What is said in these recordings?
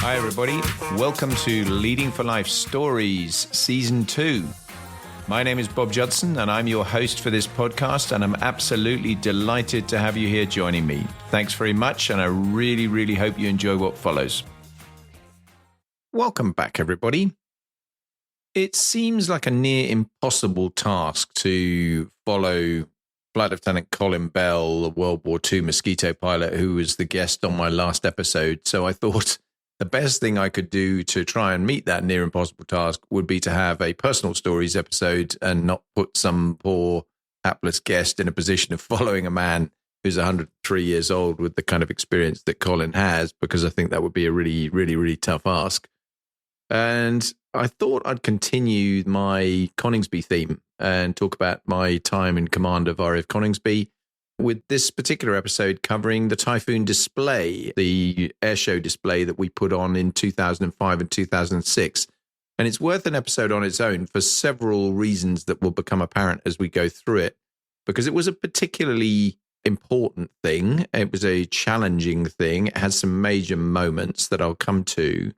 Hi, everybody. Welcome to Leading for Life Stories, Season 2. My name is Bob Judson, and I'm your host for this podcast, and I'm absolutely delighted to have you here joining me. Thanks very much, and I really, really hope you enjoy what follows. Welcome back, everybody. It seems like a near impossible task to follow Flight Lieutenant Colin Bell, the World War II Mosquito pilot who was the guest on my last episode, so I thought the best thing I could do to try and meet that near impossible task would be to have a personal stories episode and not put some poor hapless guest in a position of following a man who's 103 years old with the kind of experience that Colin has, because I think that would be a really, really, really tough ask. And I thought I'd continue my Coningsby theme and talk about my time in command of RAF Coningsby, with this particular episode covering the Typhoon Display, the airshow display that we put on in 2005 and 2006. And it's worth an episode on its own for several reasons that will become apparent as we go through it, because it was a particularly important thing. It was a challenging thing. It had some major moments that I'll come to.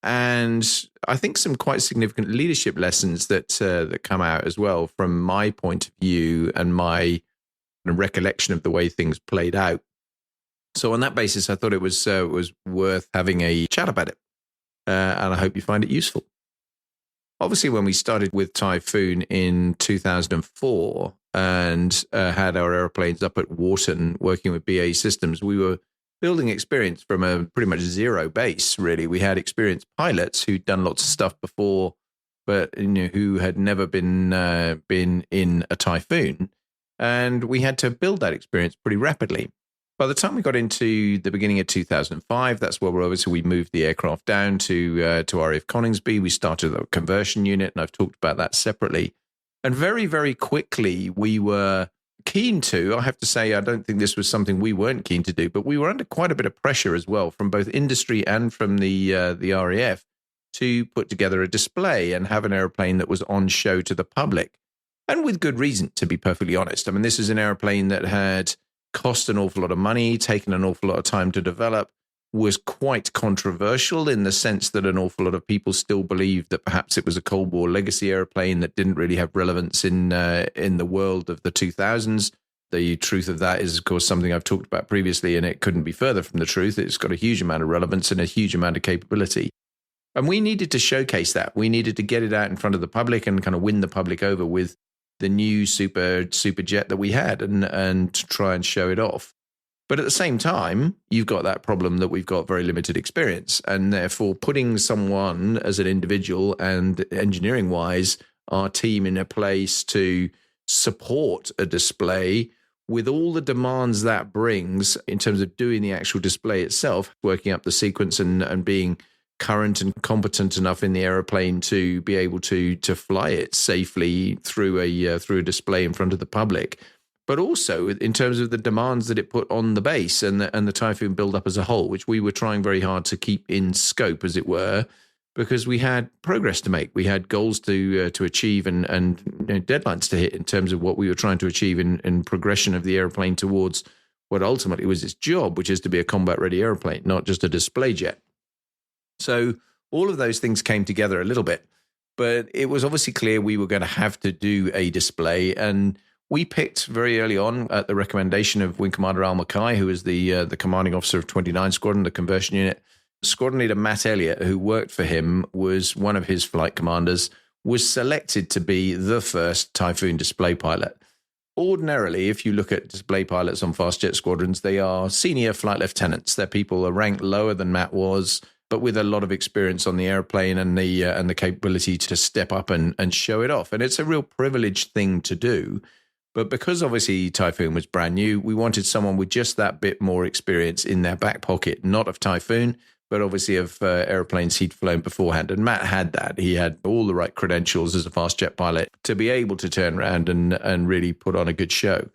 And I think some quite significant leadership lessons that come out as well from my point of view and my recollection of the way things played out. So on that basis, I thought it was worth having a chat about it. And I hope you find it useful. Obviously, when we started with Typhoon in 2004 and had our airplanes up at Wharton working with BAE Systems, we were building experience from a pretty much zero base, really. We had experienced pilots who'd done lots of stuff before, but who had never been in a Typhoon. And we had to build that experience pretty rapidly. By the time we got into the beginning of 2005, that's where we moved the aircraft down to RAF Coningsby. We started a conversion unit, and I've talked about that separately. And very, very quickly, we were keen to, I have to say, I don't think this was something we weren't keen to do, but we were under quite a bit of pressure as well from both industry and from the RAF to put together a display and have an airplane that was on show to the public. And with good reason, to be perfectly honest. I mean, this is an airplane that had cost an awful lot of money, taken an awful lot of time to develop, was quite controversial in the sense that an awful lot of people still believed that perhaps it was a Cold War legacy airplane that didn't really have relevance in the world of the 2000s. The truth of that is, of course, something I've talked about previously, and it couldn't be further from the truth. It's got a huge amount of relevance and a huge amount of capability. And we needed to showcase that. We needed to get it out in front of the public and kind of win the public over with the new super jet that we had and try and show it off. But at the same time, you've got that problem that we've got very limited experience. And therefore, putting someone as an individual and engineering-wise, our team in a place to support a display with all the demands that brings in terms of doing the actual display itself, working up the sequence and being current and competent enough in the aeroplane to be able to fly it safely through a display in front of the public, but also in terms of the demands that it put on the base and the Typhoon build-up as a whole, which we were trying very hard to keep in scope, as it were, because we had progress to make. We had goals to achieve and deadlines to hit in terms of what we were trying to achieve in progression of the airplane towards what ultimately was its job, which is to be a combat-ready airplane, not just a display jet. So all of those things came together a little bit, but it was obviously clear we were going to have to do a display. And we picked very early on, at the recommendation of Wing Commander Al Mackay, who was the commanding officer of 29 Squadron, the conversion unit. Squadron leader Matt Elliott, who worked for him, was one of his flight commanders, was selected to be the first Typhoon display pilot. Ordinarily, if you look at display pilots on fast jet squadrons, they are senior flight lieutenants. They're people are ranked lower than Matt was, but with a lot of experience on the airplane and the capability to step up and show it off. And it's a real privileged thing to do. But because obviously Typhoon was brand new, we wanted someone with just that bit more experience in their back pocket, not of Typhoon, but obviously of airplanes he'd flown beforehand. And Matt had that. He had all the right credentials as a fast jet pilot to be able to turn around and really put on a good show.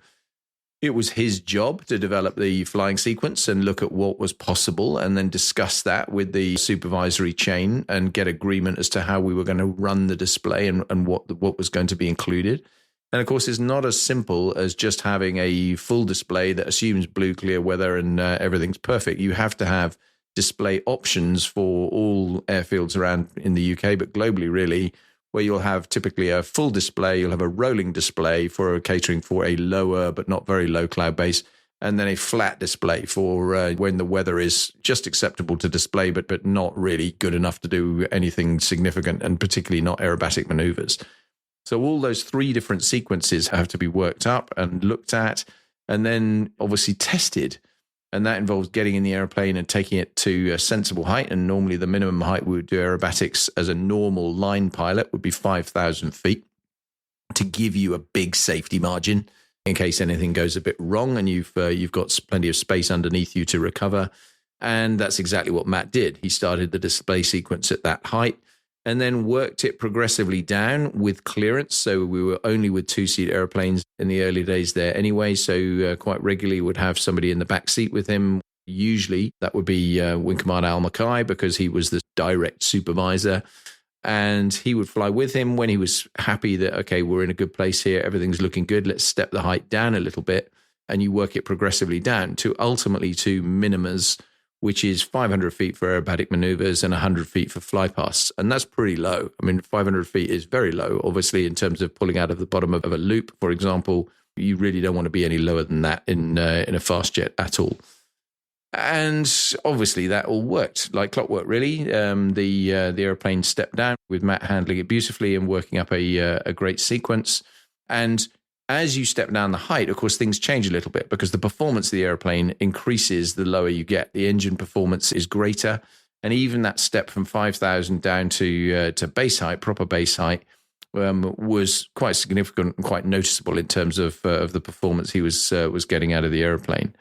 It was his job to develop the flying sequence and look at what was possible and then discuss that with the supervisory chain and get agreement as to how we were going to run the display and what was going to be included. And of course, it's not as simple as just having a full display that assumes blue clear weather and everything's perfect. You have to have display options for all airfields around in the UK, but globally, really, where you'll have typically a full display, you'll have a rolling display for catering for a lower but not very low cloud base, and then a flat display for when the weather is just acceptable to display, but not really good enough to do anything significant, and particularly not aerobatic maneuvers. So all those three different sequences have to be worked up and looked at, and then obviously tested. And that involves getting in the airplane and taking it to a sensible height. And normally the minimum height we would do aerobatics as a normal line pilot would be 5,000 feet, to give you a big safety margin in case anything goes a bit wrong and you've got plenty of space underneath you to recover. And that's exactly what Matt did. He started the display sequence at that height and then worked it progressively down with clearance. So we were only with two-seat airplanes in the early days there anyway. So quite regularly would have somebody in the back seat with him. Usually that would be Wing Commander Al Mackay, because he was the direct supervisor. And he would fly with him when he was happy that, okay, we're in a good place here, everything's looking good, let's step the height down a little bit. And you work it progressively down to ultimately to minimas, which is 500 feet for aerobatic maneuvers and 100 feet for flypasts. And that's pretty low. I mean, 500 feet is very low, obviously, in terms of pulling out of the bottom of a loop, for example. You really don't want to be any lower than that in a fast jet at all. And obviously that all worked like clockwork, really. The airplane stepped down with Matt handling it beautifully and working up a great sequence. And as you step down the height, of course, things change a little bit because the performance of the airplane increases the lower you get. The engine performance is greater. And even that step from 5,000 down to base height, proper base height, was quite significant and quite noticeable in terms of the performance he was getting out of the airplane.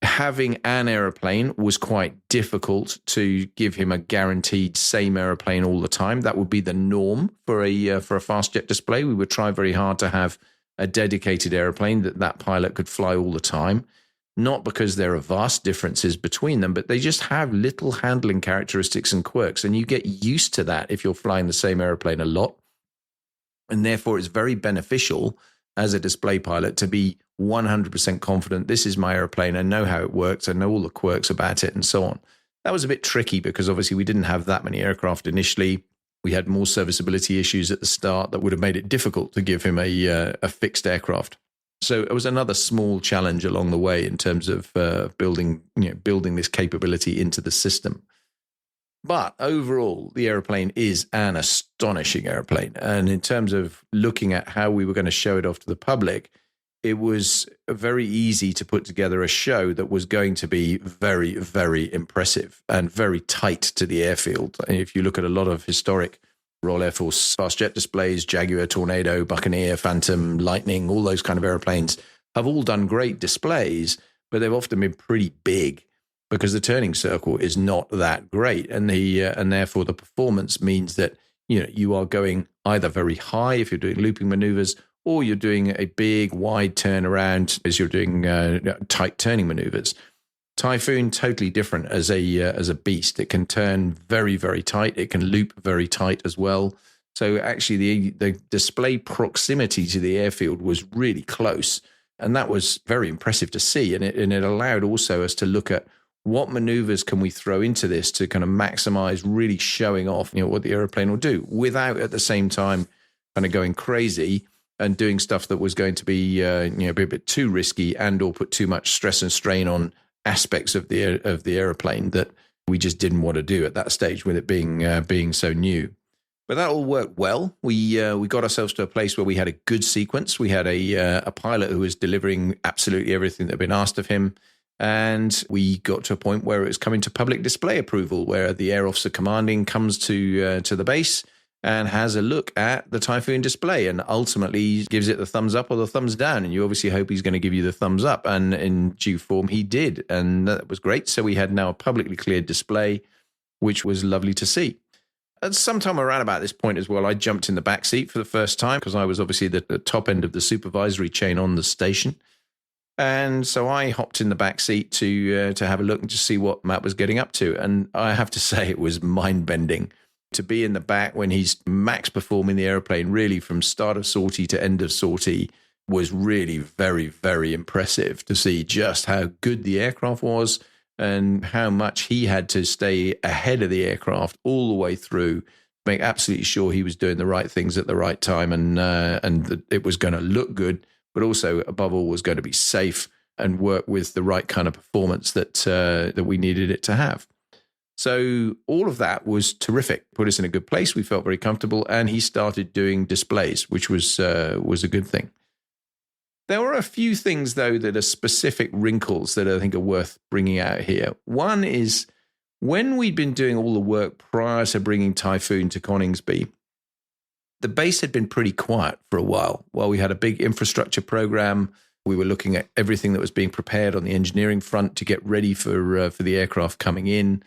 Having an aeroplane was quite difficult to give him a guaranteed same aeroplane all the time. That would be the norm for a fast jet display. We would try very hard to have a dedicated aeroplane that pilot could fly all the time, not because there are vast differences between them, but they just have little handling characteristics and quirks, and you get used to that if you're flying the same aeroplane a lot. And therefore, it's very beneficial as a display pilot to be 100% confident, this is my airplane, I know how it works, I know all the quirks about it, and so on. That was a bit tricky because obviously we didn't have that many aircraft initially. We had more serviceability issues at the start that would have made it difficult to give him a fixed aircraft. So it was another small challenge along the way in terms of building this capability into the system. But overall, the airplane is an astonishing airplane. And in terms of looking at how we were going to show it off to the public, it was very easy to put together a show that was going to be very, very impressive and very tight to the airfield. And if you look at a lot of historic Royal Air Force fast jet displays, Jaguar, Tornado, Buccaneer, Phantom, Lightning, all those kind of airplanes have all done great displays, but they've often been pretty big because the turning circle is not that great. And and therefore the performance means that you are going either very high if you're doing looping maneuvers, or you're doing a big wide turnaround as you're doing tight turning maneuvers. Typhoon, totally different as a beast. It can turn very, very tight. It can loop very tight as well. So actually the display proximity to the airfield was really close. And that was very impressive to see. And it allowed also us to look at what maneuvers can we throw into this to kind of maximize really showing off what the airplane will do without at the same time kind of going crazy and doing stuff that was going to be be a bit too risky and or put too much stress and strain on aspects of the airplane that we just didn't want to do at that stage with it being so new. But that all worked well. We got ourselves to a place where we had a good sequence. We had a pilot who was delivering absolutely everything that had been asked of him. And we got to a point where it was coming to public display approval, where the air officer commanding comes to the base and has a look at the Typhoon display and ultimately gives it the thumbs up or the thumbs down. And you obviously hope he's going to give you the thumbs up. And in due form, he did. And that was great. So we had now a publicly cleared display, which was lovely to see. And sometime around about this point as well, I jumped in the back seat for the first time because I was obviously the top end of the supervisory chain on the station. And so I hopped in the back seat to have a look and to see what Matt was getting up to. And I have to say it was mind-bending. to be in the back when he's max performing the airplane, really from start of sortie to end of sortie, was really very, very impressive to see just how good the aircraft was and how much he had to stay ahead of the aircraft all the way through, make absolutely sure he was doing the right things at the right time, and that it was going to look good, but also above all was going to be safe and work with the right kind of performance that we needed it to have. So all of that was terrific, put us in a good place. We felt very comfortable, and he started doing displays, which was a good thing. There were a few things, though, that are specific wrinkles that I think are worth bringing out here. One is when we'd been doing all the work prior to bringing Typhoon to Coningsby, the base had been pretty quiet for a while. While we had a big infrastructure program, we were looking at everything that was being prepared on the engineering front to get ready for the aircraft coming in,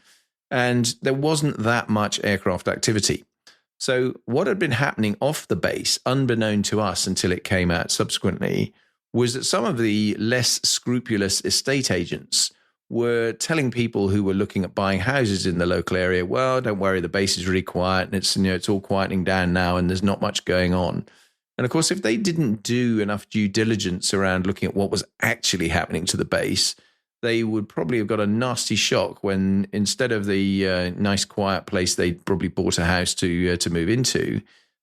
and there wasn't that much aircraft activity. So what had been happening off the base, unbeknown to us until it came out subsequently, was that some of the less scrupulous estate agents were telling people who were looking at buying houses in the local area, well, don't worry, the base is really quiet and it's all quietening down now and there's not much going on. And of course, if they didn't do enough due diligence around looking at what was actually happening to the base, they would probably have got a nasty shock when instead of the nice quiet place they'd probably bought a house to move into,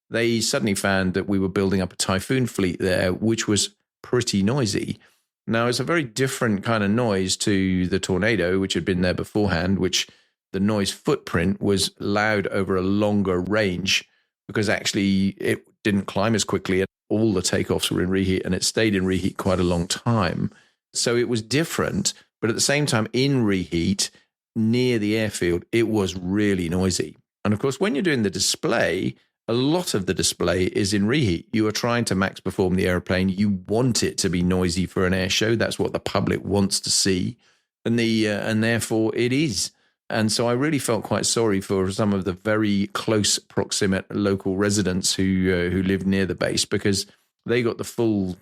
they suddenly found that we were building up a Typhoon fleet there, which was pretty noisy. Now, it's a very different kind of noise to the Tornado, which had been there beforehand, which the noise footprint was loud over a longer range because actually it didn't climb as quickly and all the takeoffs were in reheat and it stayed in reheat quite a long time. So it was different, but at the same time in reheat near the airfield, it was really noisy. And of course, when you're doing the display, a lot of the display is in reheat. You are trying to max perform the airplane. You want it to be noisy for an air show. That's what the public wants to see. And therefore it is. And so I really felt quite sorry for some of the very close proximate local residents who live near the base because they got the full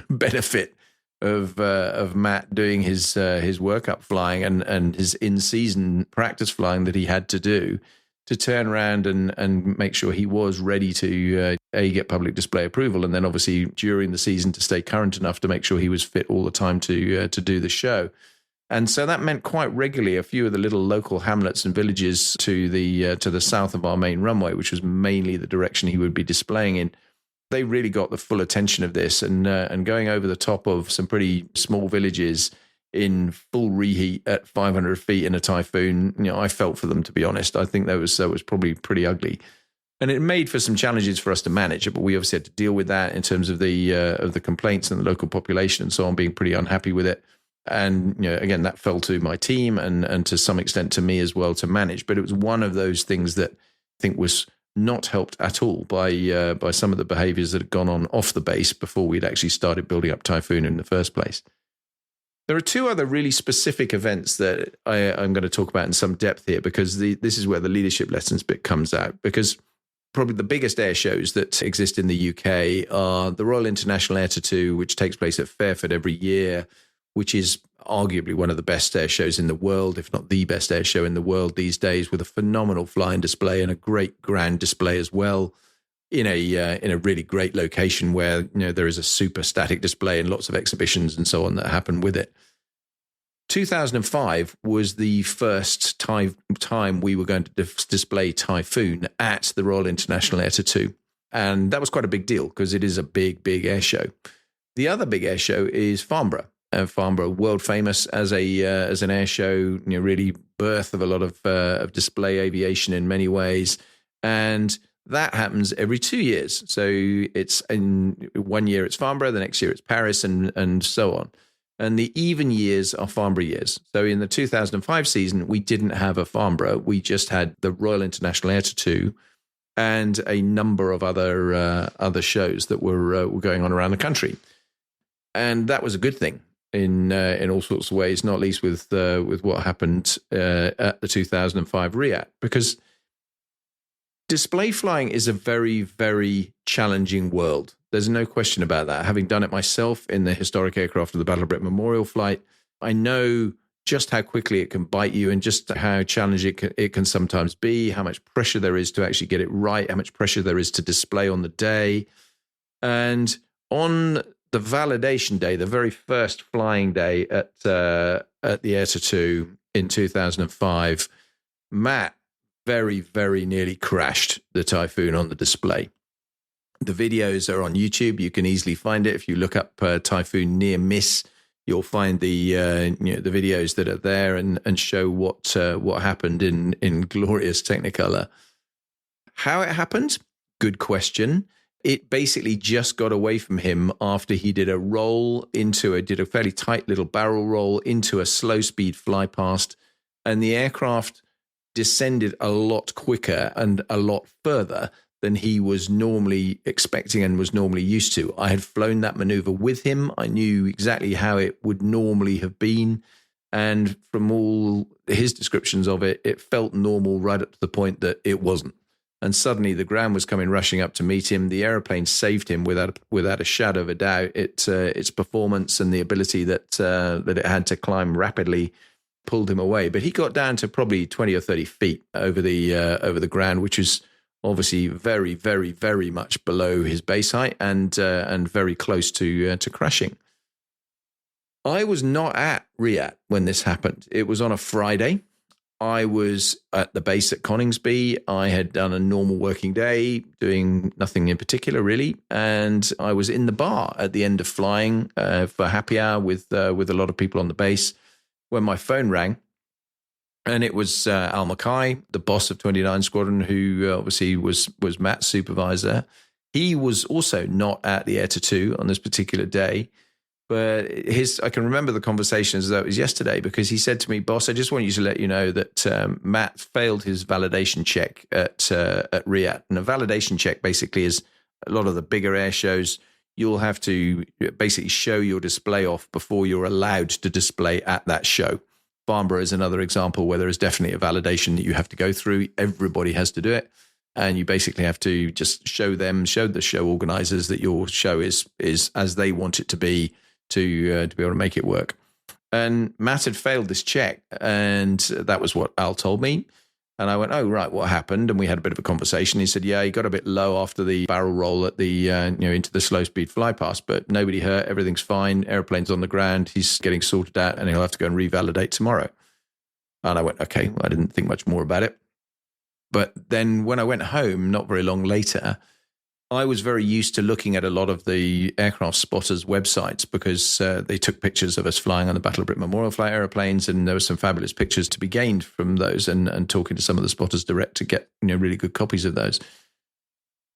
benefit of Matt doing his workup flying and his in-season practice flying that he had to do to turn around and make sure he was ready to get public display approval, and then obviously during the season to stay current enough to make sure he was fit all the time to do the show. And so that meant quite regularly a few of the little local hamlets and villages to the south of our main runway, which was mainly the direction he would be displaying in. They really got the full attention of this, and going over the top of some pretty small villages in full reheat at 500 feet in a Typhoon, I felt for them, to be honest. I think that was probably pretty ugly. And it made for some challenges for us to manage, but we obviously had to deal with that in terms of the complaints and the local population and so on being pretty unhappy with it. And again, that fell to my team and to some extent to me as well to manage. But it was one of those things that I think was not helped at all by some of the behaviors that had gone on off the base before we'd actually started building up Typhoon in the first place. There are two other really specific events that I'm going to talk about in some depth here because this is where the leadership lessons bit comes out. Because probably the biggest air shows that exist in the UK are the Royal International Air Tattoo, which takes place at Fairford every year, which is arguably one of the best air shows in the world, if not the best air show in the world these days, with a phenomenal flying display and a great grand display as well. In a really great location where there is a super static display and lots of exhibitions and so on that happen with it. 2005 was the first time we were going to display Typhoon at the Royal International Air Tattoo, and that was quite a big deal because it is a big air show. The other big air show is Farnborough. Farnborough, world famous as an air show, really birth of a lot of display aviation in many ways, and that happens every 2 years. So it's in 1 year it's Farnborough, the next year it's Paris, and so on. And the even years are Farnborough years. So in the 2005 season, we didn't have a Farnborough. We just had the Royal International Air Tattoo and a number of other shows that were going on around the country. And that was a good thing in all sorts of ways, not least with what happened at the 2005 RIAT, because display flying is a very, very challenging world. There's no question about that. Having done it myself in the historic aircraft of the Battle of Britain Memorial flight, I know just how quickly it can bite you and just how challenging it can sometimes be, how much pressure there is to actually get it right, how much pressure there is to display on the day. And on the validation day, the very first flying day at the Air2 in 2005, Matt very, very nearly crashed the Typhoon on the display. The videos are on YouTube. You can easily find it. If you look up Typhoon near miss, you'll find the the videos that are there and show what happened in glorious Technicolor. How it happened? Good question. It basically just got away from him after he did a roll did a fairly tight little barrel roll into a slow speed fly past, and the aircraft descended a lot quicker and a lot further than he was normally expecting and was normally used to. I had flown that maneuver with him. I knew exactly how it would normally have been. And from all his descriptions of it, it felt normal right up to the point that it wasn't. And suddenly the ground was coming rushing up to meet him. The aeroplane saved him without a shadow of a doubt. Its performance and the ability that it had to climb rapidly pulled him away. But he got down to probably 20 or 30 feet over the ground, which was obviously very, very, very much below his base height and very close to crashing. I was not at Riyadh when this happened. It was on a Friday. I was at the base at Coningsby. I had done a normal working day, doing nothing in particular, really. And I was in the bar at the end of flying for happy hour with a lot of people on the base when my phone rang. And it was Al Mackay, the boss of 29 Squadron, who obviously was Matt's supervisor. He was also not at the Air2 on this particular day. But I can remember the conversation as though it was yesterday, because he said to me, "Boss, I just want you to let you know that Matt failed his validation check at Riyadh." And a validation check basically is a lot of the bigger air shows. You'll have to basically show your display off before you're allowed to display at that show. Farnborough is another example where there is definitely a validation that you have to go through. Everybody has to do it. And you basically have to just show the show organizers that your show is as they want it to be to be able to make it work. And Matt had failed this check, and that was what Al told me. And I went, "Oh, right, what happened?" And we had a bit of a conversation. He said, "Yeah, he got a bit low after the barrel roll at the into the slow speed fly past, but nobody hurt. Everything's fine. Airplane's on the ground. He's getting sorted out, and he'll have to go and revalidate tomorrow." And I went, "Okay." I didn't think much more about it. But then when I went home, not very long later, I was very used to looking at a lot of the aircraft spotters' websites, because they took pictures of us flying on the Battle of Britain Memorial Flight airplanes, and there were some fabulous pictures to be gained from those, and talking to some of the spotters direct to get really good copies of those.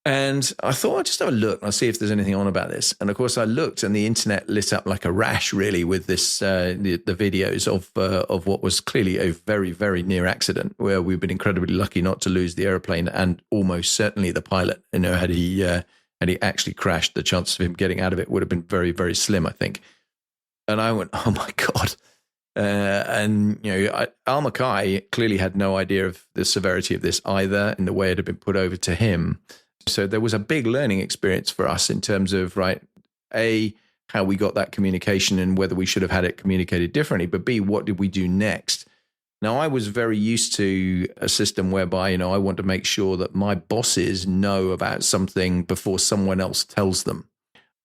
And I thought I'd just have a look and I'll see if there's anything on about this. And of course I looked, and the internet lit up like a rash, really, with this the videos of what was clearly a very, very near accident, where we've been incredibly lucky not to lose the airplane, and almost certainly the pilot. Had he actually crashed, the chances of him getting out of it would have been very, very slim, I think. And I went, "Oh my God." Al Mackay clearly had no idea of the severity of this either, in the way it had been put over to him. So there was a big learning experience for us in terms of, right, A, how we got that communication and whether we should have had it communicated differently, but B, what did we do next? Now, I was very used to a system whereby, I want to make sure that my bosses know about something before someone else tells them.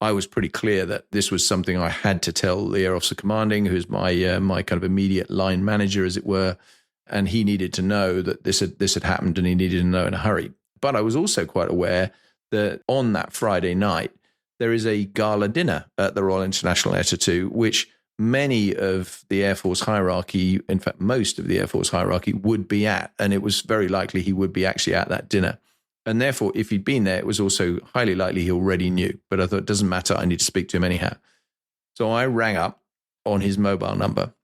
I was pretty clear that this was something I had to tell the Air Officer Commanding, who's my kind of immediate line manager, as it were, and he needed to know that this had happened, and he needed to know in a hurry. But I was also quite aware that on that Friday night, there is a gala dinner at the Royal International Air2, which many of the Air Force hierarchy, in fact, most of the Air Force hierarchy, would be at. And it was very likely he would be actually at that dinner. And therefore, if he'd been there, it was also highly likely he already knew. But I thought, it doesn't matter, I need to speak to him anyhow. So I rang up on his mobile number.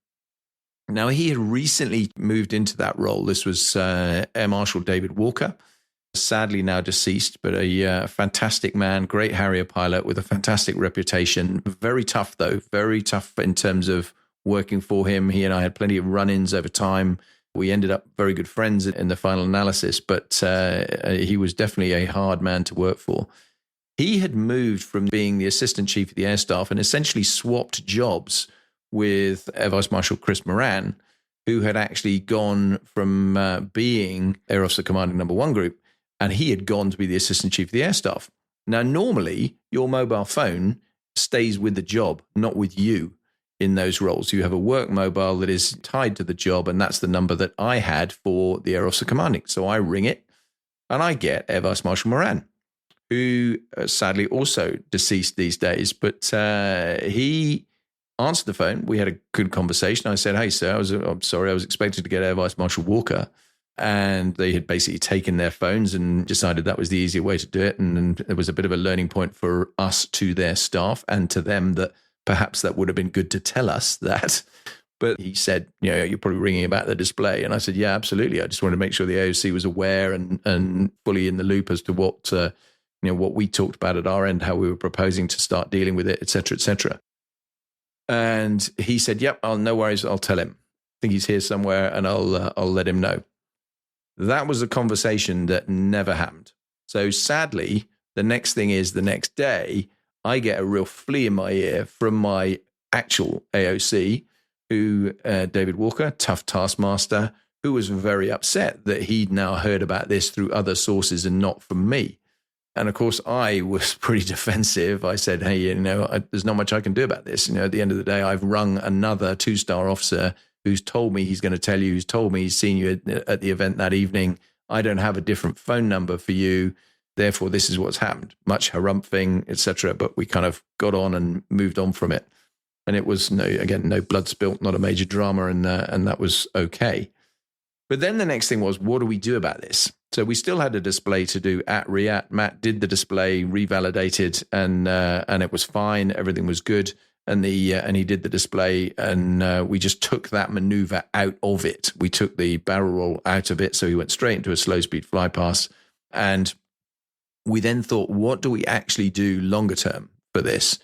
Now, he had recently moved into that role. This was Air Marshal David Walker, sadly now deceased, but a fantastic man, great Harrier pilot with a fantastic reputation. Very tough, though, very tough in terms of working for him. He and I had plenty of run-ins over time. We ended up very good friends in the final analysis, but he was definitely a hard man to work for. He had moved from being the assistant chief of the air staff and essentially swapped jobs with Air Vice Marshal Chris Moran, who had actually gone from being Air Officer Commanding Number 1 Group, and he had gone to be the Assistant Chief of the Air Staff. Now, normally, your mobile phone stays with the job, not with you in those roles. You have a work mobile that is tied to the job, and that's the number that I had for the Air Officer Commanding. So I ring it, and I get Air Vice Marshal Moran, who sadly also deceased these days, but he answered the phone. We had a good conversation. I said, "Hey, sir, I'm sorry, I was expecting to get Air Vice Marshal Walker." And they had basically taken their phones and decided that was the easier way to do it. And there was a bit of a learning point for us to their staff and to them that perhaps that would have been good to tell us that. But he said, you're probably ringing about the display. And I said, yeah, absolutely. I just wanted to make sure the AOC was aware and fully in the loop as to what we talked about at our end, how we were proposing to start dealing with it, et cetera, et cetera. And he said, yep, no worries. I'll tell him. I think he's here somewhere and I'll let him know. That was a conversation that never happened. So sadly, the next thing is the next day, I get a real flea in my ear from my actual AOC, who David Walker, tough taskmaster, who was very upset that he'd now heard about this through other sources and not from me. And of course, I was pretty defensive. I said, hey, there's not much I can do about this. At the end of the day, I've rung another 2-star officer who's told me he's going to tell you, who's told me he's seen you at the event that evening. I don't have a different phone number for you. Therefore, this is what's happened. Much harumphing, etc. But we kind of got on and moved on from it. And it was, no blood spilt, not a major drama, and that was okay. But then the next thing was, what do we do about this? So we still had a display to do at RIAT. Matt did the display, revalidated, and it was fine. Everything was good. And he did the display, and we just took that maneuver out of it. We took the barrel roll out of it, so he went straight into a slow speed fly pass. And we then thought, what do we actually do longer term for this?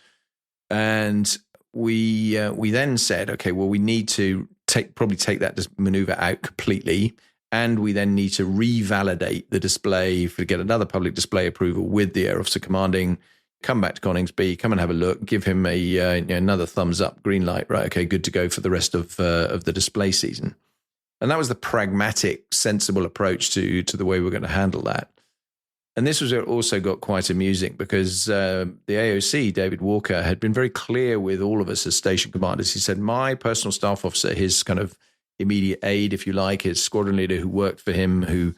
And we then said, okay, well, we need to probably take that maneuver out completely, and we then need to revalidate the display to get another public display approval with the Air Officer Commanding. Come back to Coningsby, come and have a look, give him another thumbs up, green light, right? Okay, good to go for the rest of the display season. And that was the pragmatic, sensible approach to the way we're going to handle that. And this was also got quite amusing because the AOC, David Walker, had been very clear with all of us as station commanders. He said, my personal staff officer, his kind of immediate aide, if you like, his squadron leader who worked for him, who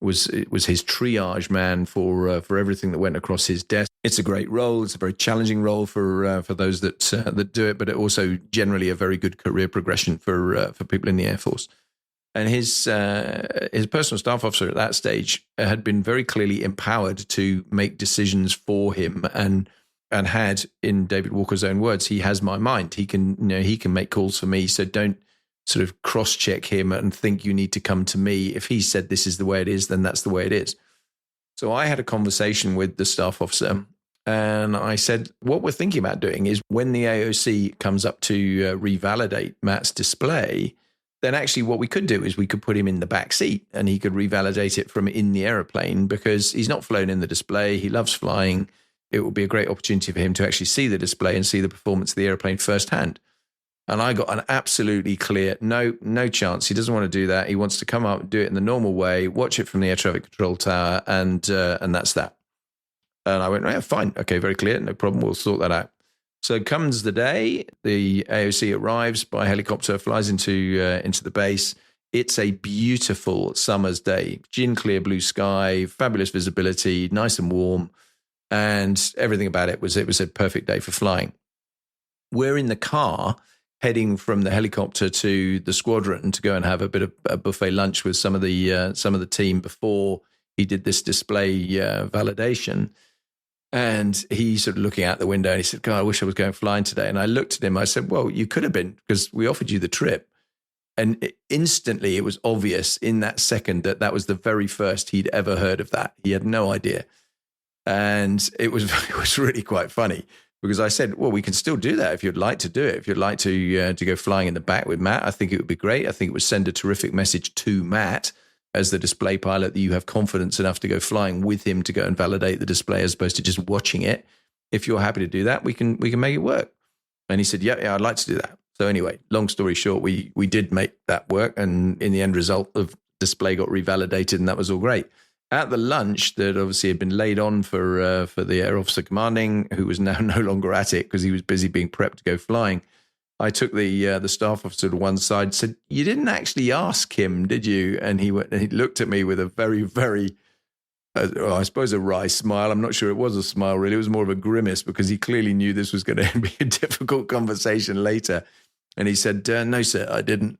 was his triage man for everything that went across his desk. It's a great role. It's a very challenging role for those that do it, but it also generally a very good career progression for people in the Air Force. And his personal staff officer at that stage had been very clearly empowered to make decisions for him, and had, in David Walker's own words, he has my mind. He can make calls for me. So don't sort of cross-check him and think you need to come to me. If he said this is the way it is, then that's the way it is. So I had a conversation with the staff officer, and I said, what we're thinking about doing is when the AOC comes up to revalidate Matt's display, then actually what we could do is we could put him in the back seat and he could revalidate it from in the aeroplane, because he's not flown in the display. He loves flying. It would be a great opportunity for him to actually see the display and see the performance of the airplane firsthand. And I got an absolutely clear, no chance. He doesn't want to do that. He wants to come up and do it in the normal way, watch it from the air traffic control tower, and that's that. And I went, yeah, fine. Okay, very clear. No problem. We'll sort that out. So comes the day, the AOC arrives by helicopter, flies into the base. It's a beautiful summer's day, gin clear blue sky, fabulous visibility, nice and warm, and everything about it was a perfect day for flying. We're in the car heading from the helicopter to the squadron to go and have a bit of a buffet lunch with some of the team before he did this display validation. And he's sort of looking out the window and he said, God, I wish I was going flying today. And I looked at him, I said, well, you could have been, because we offered you the trip. And instantly it was obvious in that second that was the very first he'd ever heard of that. He had no idea. And it was really quite funny, because I said, well, we can still do that if you'd like to do it. If you'd like to go flying in the back with Matt, I think it would be great. I think it would send a terrific message to Matt as the display pilot that you have confidence enough to go flying with him to go and validate the display as opposed to just watching it. If you're happy to do that, we can make it work. And he said, yeah, I'd like to do that. So anyway, long story short, we did make that work, and in the end result, the display got revalidated, and that was all great. At the lunch that obviously had been laid on for the air officer commanding, who was now no longer at it because he was busy being prepped to go flying, I took the staff officer to one side and said, "You didn't actually ask him, did you?" And he looked at me with a very, very, I suppose, a wry smile. I'm not sure it was a smile, really. It was more of a grimace because he clearly knew this was going to be a difficult conversation later. And he said, "No, sir, I didn't."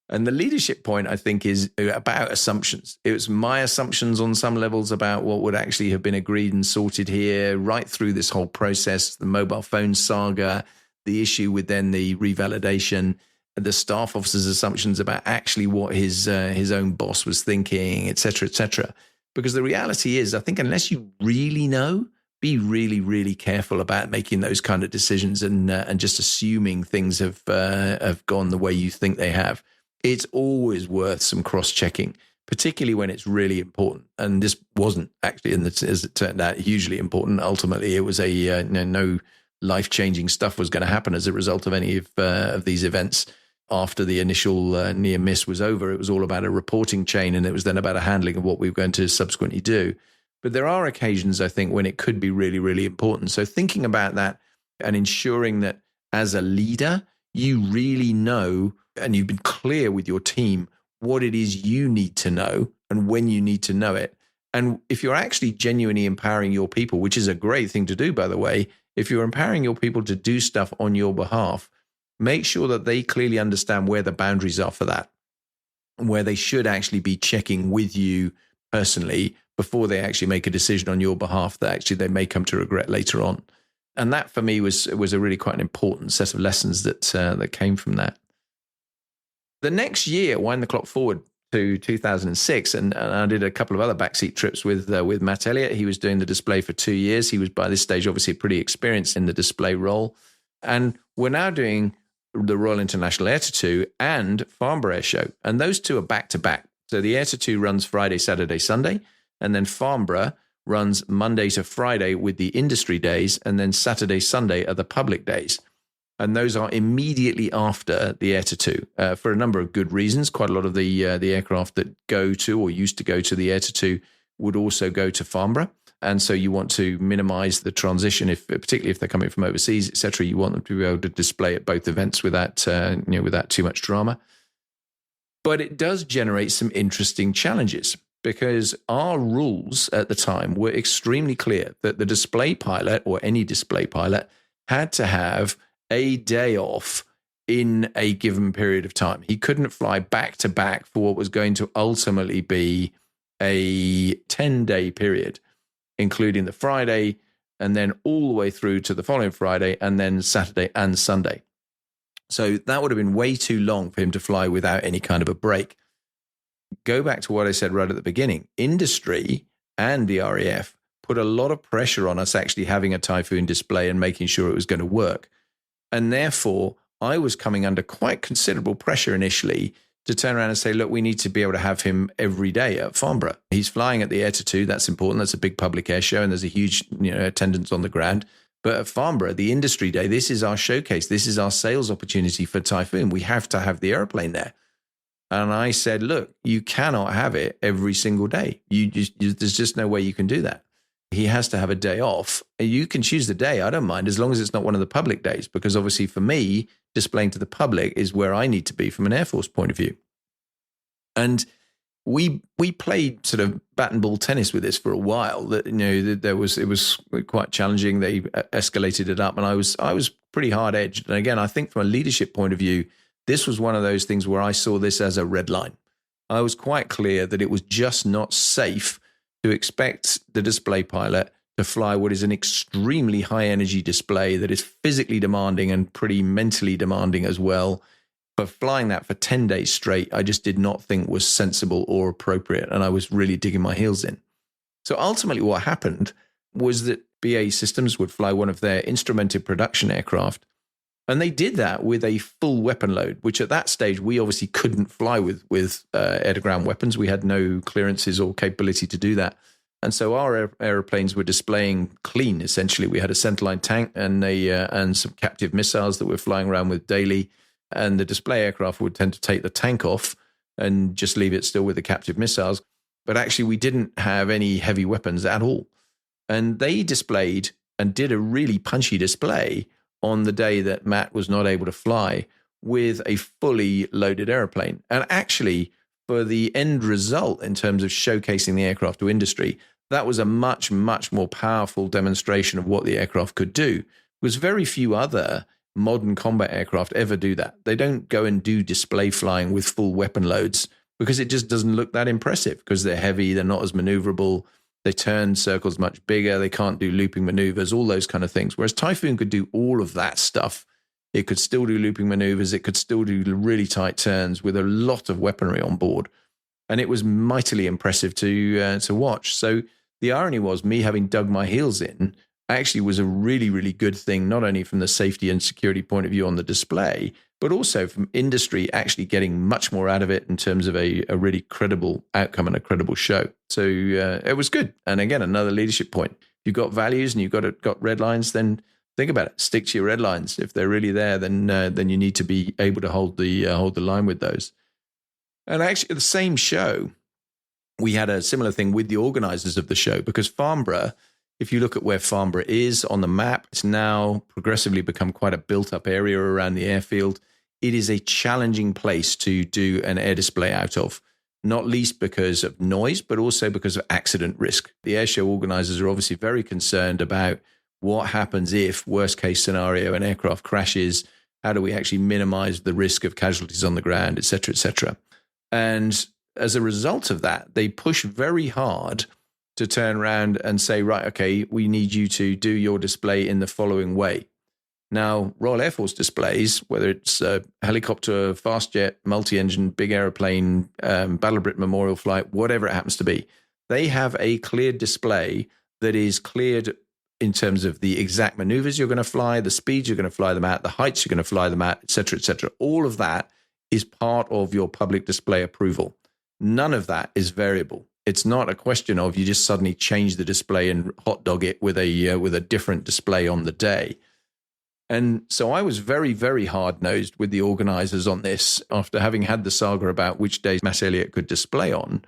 And the leadership point, I think, is about assumptions. It was my assumptions on some levels about what would actually have been agreed and sorted here, right through this whole process, the mobile phone saga, the issue with then the revalidation, the staff officer's assumptions about actually what his own boss was thinking, et cetera, et cetera. Because the reality is, I think unless you really know, be really, really careful about making those kind of decisions and just assuming things have gone the way you think they have. It's always worth some cross-checking, particularly when it's really important. And this wasn't actually, as it turned out, hugely important. Ultimately, it was no life-changing stuff was going to happen as a result of any of these events. After the initial near miss was over, it was all about a reporting chain, and it was then about a handling of what we were going to subsequently do. But there are occasions, I think, when it could be really, really important. So thinking about that and ensuring that as a leader, you really know and you've been clear with your team what it is you need to know and when you need to know it. And if you're actually genuinely empowering your people, which is a great thing to do, by the way, if you're empowering your people to do stuff on your behalf, make sure that they clearly understand where the boundaries are for that, where they should actually be checking with you personally before they actually make a decision on your behalf that actually they may come to regret later on. And that for me was a really quite an important set of lessons that came from that. The next year, wind the clock forward to 2006, and I did a couple of other backseat trips with Matt Elliott. He was doing the display for 2 years. He was by this stage obviously pretty experienced in the display role. And we're now doing the Royal International Air to 2 and Farnborough Air Show. And those two are back to back. So the Air to 2 runs Friday, Saturday, Sunday, and then Farnborough runs Monday to Friday with the industry days, and then Saturday, Sunday are the public days. And those are immediately after the Air to 2 for a number of good reasons. Quite a lot of the aircraft that go to or used to go to the Air to 2 would also go to Farnborough. And so you want to minimize the transition, particularly if they're coming from overseas, et cetera. You want them to be able to display at both events without too much drama. But it does generate some interesting challenges because our rules at the time were extremely clear that the display pilot or any display pilot had to have a day off in a given period of time. He couldn't fly back to back for what was going to ultimately be a 10-day period, including the Friday and then all the way through to the following Friday and then Saturday and Sunday. So that would have been way too long for him to fly without any kind of a break. Go back to what I said right at the beginning. Industry and the RAF put a lot of pressure on us actually having a Typhoon display and making sure it was going to work. And therefore, I was coming under quite considerable pressure initially to turn around and say, look, we need to be able to have him every day at Farnborough. He's flying at the Air to 2. That's important. That's a big public air show, and there's a huge attendance on the ground. But at Farnborough, the industry day, this is our showcase. This is our sales opportunity for Typhoon. We have to have the airplane there. And I said, look, you cannot have it every single day. There's just no way you can do that. He has to have a day off. You can choose the day. I don't mind, as long as it's not one of the public days, because obviously for me, displaying to the public is where I need to be from an Air Force point of view. And we played sort of bat and ball tennis with this for a while. That it was quite challenging. They escalated it up, and I was pretty hard edged. And again, I think from a leadership point of view, this was one of those things where I saw this as a red line. I was quite clear that it was just not safe to expect the display pilot to fly what is an extremely high energy display that is physically demanding and pretty mentally demanding as well. But flying that for 10 days straight, I just did not think was sensible or appropriate. And I was really digging my heels in. So ultimately what happened was that BAE Systems would fly one of their instrumented production aircraft. And they did that with a full weapon load, which at that stage, we obviously couldn't fly with air-to-ground weapons. We had no clearances or capability to do that. And so our aeroplanes were displaying clean, essentially. We had a centerline tank and some captive missiles that we're flying around with daily. and the display aircraft would tend to take the tank off and just leave it still with the captive missiles. But actually, we didn't have any heavy weapons at all. And they displayed and did a really punchy display on the day that Matt was not able to fly with a fully loaded airplane. And actually, for the end result in terms of showcasing the aircraft to industry, that was a much, much more powerful demonstration of what the aircraft could do. Because very few other modern combat aircraft ever do that. They don't go and do display flying with full weapon loads because it just doesn't look that impressive, because they're heavy, they're not as maneuverable, they turn circles much bigger, they can't do looping maneuvers, all those kind of things. Whereas Typhoon could do all of that stuff. It could still do looping maneuvers, it could still do really tight turns with a lot of weaponry on board. And it was mightily impressive to watch. So the irony was, me having dug my heels in actually was a really, really good thing, not only from the safety and security point of view on the display, but also from industry actually getting much more out of it in terms of a really credible outcome and a credible show. So it was good. And again, another leadership point. If you've got values and you've got red lines, then think about it. Stick to your red lines. If they're really there, then you need to be able to hold the line with those. And actually, at the same show, we had a similar thing with the organizers of the show, because Farnborough, if you look at where Farnborough is on the map, it's now progressively become quite a built-up area around the airfield. It is a challenging place to do an air display out of, not least because of noise, but also because of accident risk. The airshow organizers are obviously very concerned about what happens if, worst case scenario, an aircraft crashes. How do we actually minimize the risk of casualties on the ground, et cetera, et cetera. And as a result of that, they push very hard to turn around and say, right, okay, we need you to do your display in the following way. Now, Royal Air Force displays, whether it's a helicopter, fast jet, multi-engine, big airplane, Battle of Britain Memorial Flight, whatever it happens to be, they have a cleared display that is cleared in terms of the exact maneuvers you're going to fly, the speeds you're going to fly them at, the heights you're going to fly them at, et cetera, et cetera. All of that is part of your public display approval. None of that is variable. It's not a question of you just suddenly change the display and hot dog it with a different display on the day. And so I was very, very hard-nosed with the organizers on this after having had the saga about which days Matt Elliott could display on.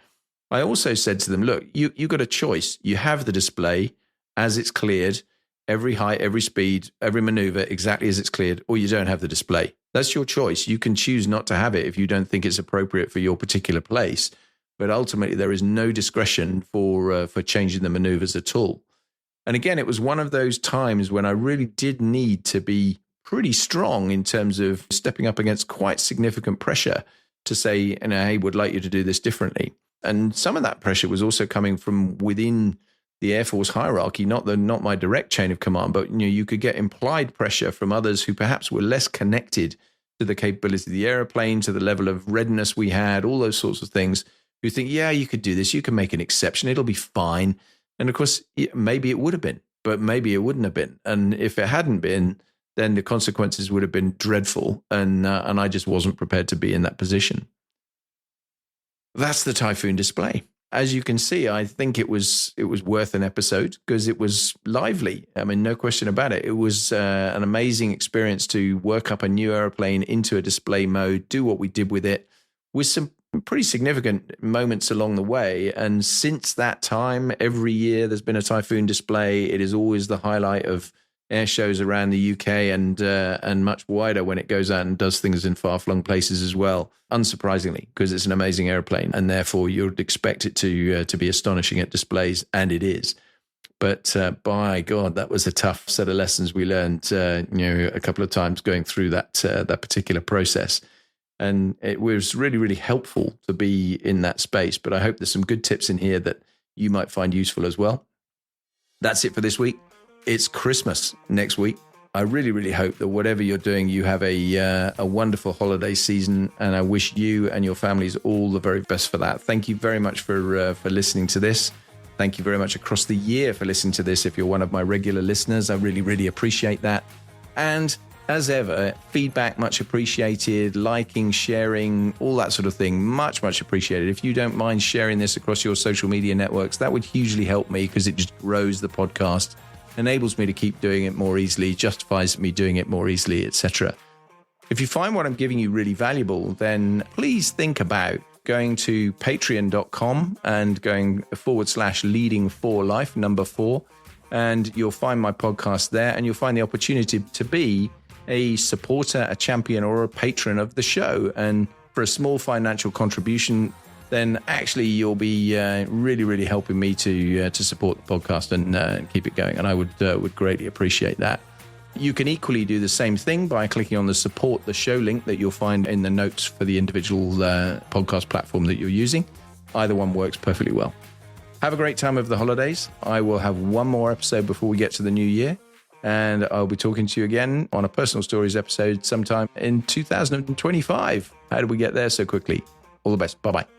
I also said to them, look, you got a choice. You have the display as it's cleared, every height, every speed, every maneuver exactly as it's cleared, or you don't have the display. That's your choice. You can choose not to have it if you don't think it's appropriate for your particular place. But ultimately, there is no discretion for changing the maneuvers at all. And again, it was one of those times when I really did need to be pretty strong in terms of stepping up against quite significant pressure to say, hey, would like you to do this differently. And some of that pressure was also coming from within the Air Force hierarchy, not my direct chain of command, but you could get implied pressure from others who perhaps were less connected to the capability of the airplane, to the level of readiness we had, all those sorts of things, who think, yeah, you could do this, you can make an exception, it'll be fine. And of course, maybe it would have been, but maybe it wouldn't have been. And if it hadn't been, then the consequences would have been dreadful. And I just wasn't prepared to be in that position. That's the Typhoon display. As you can see, I think it was worth an episode because it was lively. I mean, no question about it. It was an amazing experience to work up a new airplane into a display mode, do what we did with it, with some pretty significant moments along the way. And since that time, every year there's been a Typhoon display. It is always the highlight of air shows around the UK and much wider when it goes out and does things in far-flung places as well, unsurprisingly, because it's an amazing airplane, and therefore you'd expect it to be astonishing at displays, and it is. But by God, that was a tough set of lessons we learned a couple of times going through that particular process. And it was really, really helpful to be in that space. But I hope there's some good tips in here that you might find useful as well. That's it for this week. It's Christmas next week. I really, really hope that whatever you're doing, you have a wonderful holiday season. And I wish you and your families all the very best for that. Thank you very much for listening to this. Thank you very much across the year for listening to this. If you're one of my regular listeners, I really, really appreciate that. And as ever, feedback much appreciated, liking, sharing, all that sort of thing, much, much appreciated. If you don't mind sharing this across your social media networks, that would hugely help me because it just grows the podcast, enables me to keep doing it more easily, justifies me doing it more easily, etc. If you find what I'm giving you really valuable, then please think about going to patreon.com and going /leading4life, number 4, and you'll find my podcast there, and you'll find the opportunity to be a supporter, a champion, or a patron of the show. And for a small financial contribution, then actually you'll be really, really helping me to support the podcast and keep it going. And I would greatly appreciate that. You can equally do the same thing by clicking on the support the show link that you'll find in the notes for the individual podcast platform that you're using. Either one works perfectly well. Have a great time over the holidays. I will have one more episode before we get to the new year, and I'll be talking to you again on a Personal Stories episode sometime in 2025. How did we get there so quickly? All the best. Bye-bye.